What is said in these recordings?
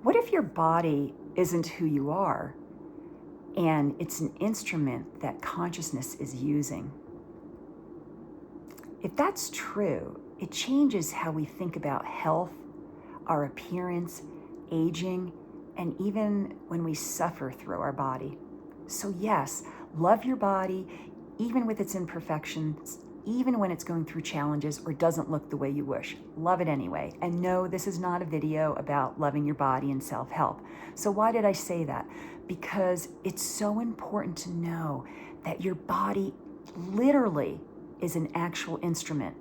What if your body isn't who you are and it's an instrument that consciousness is using? If that's true, it changes how we think about health, our appearance, aging, and even when we suffer through our body. So yes, love your body, even with its imperfections, even when it's going through challenges or doesn't look the way you wish. Love it anyway. And no, this is not a video about loving your body and self-help. So why did I say that? Because it's so important to know that your body literally is an actual instrument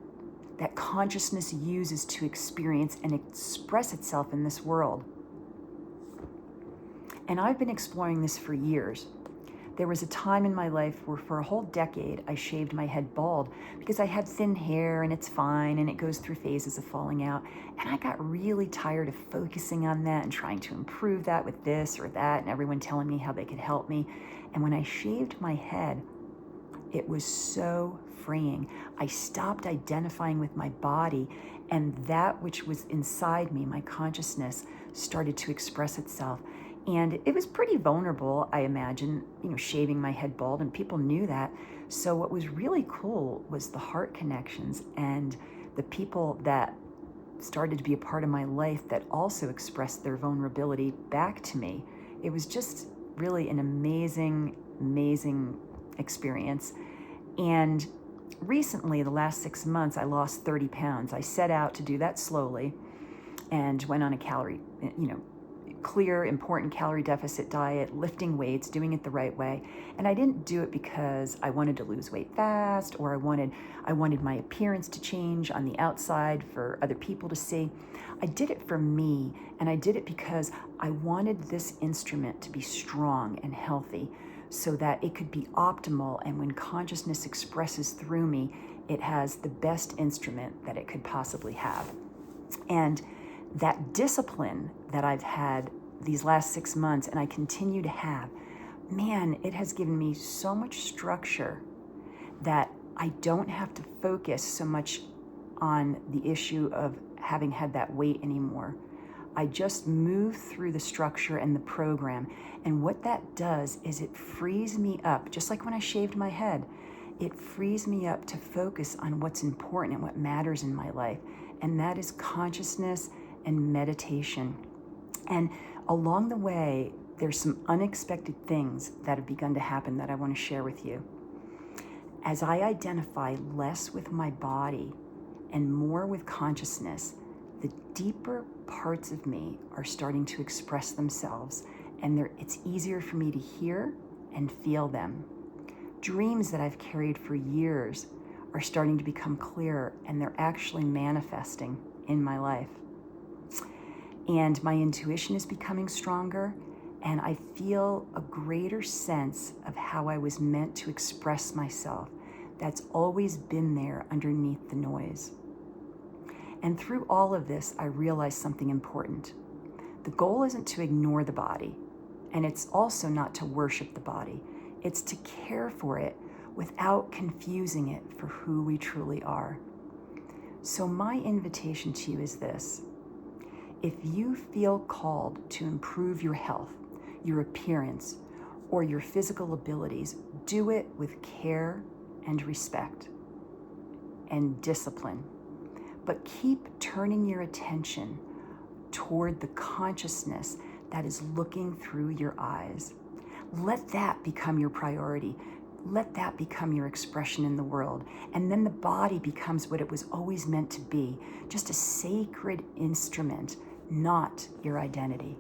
that consciousness uses to experience and express itself in this world. And I've been exploring this for years. There was a time in my life where for a whole decade I shaved my head bald because I had thin hair and it's fine and it goes through phases of falling out. And I got really tired of focusing on that and trying to improve that with this or that and everyone telling me how they could help me. And when I shaved my head, it was so freeing. I stopped identifying with my body, and that which was inside me, my consciousness, started to express itself. And it was pretty vulnerable, I imagine, shaving my head bald, and people knew that. So what was really cool was the heart connections and the people that started to be a part of my life that also expressed their vulnerability back to me. It was just really an amazing, amazing experience. And recently, the last 6 months, I lost 30 pounds. I set out to do that slowly and went on a clear, important calorie deficit diet, lifting weights, doing it the right way. And I didn't do it because I wanted to lose weight fast or I wanted my appearance to change on the outside for other people to see. I did it for me, and I did it because I wanted this instrument to be strong and healthy so that it could be optimal, and when consciousness expresses through me, it has the best instrument that it could possibly have. And that discipline that I've had these last 6 months, and I continue to have, man, it has given me so much structure that I don't have to focus so much on the issue of having had that weight anymore. I just move through the structure and the program. And what that does is it frees me up, just like when I shaved my head, it frees me up to focus on what's important and what matters in my life. And that is consciousness and meditation. And along the way, there's some unexpected things that have begun to happen that I want to share with you. As I identify less with my body and more with consciousness, the deeper parts of me are starting to express themselves, and it's easier for me to hear and feel them. Dreams that I've carried for years are starting to become clearer, and they're actually manifesting in my life. And my intuition is becoming stronger, and I feel a greater sense of how I was meant to express myself. That's always been there underneath the noise. And through all of this, I realized something important. The goal isn't to ignore the body, and it's also not to worship the body. It's to care for it without confusing it for who we truly are. So my invitation to you is this. If you feel called to improve your health, your appearance, or your physical abilities, do it with care and respect and discipline. But keep turning your attention toward the consciousness that is looking through your eyes. Let that become your priority. Let that become your expression in the world. And then the body becomes what it was always meant to be, just a sacred instrument, not your identity.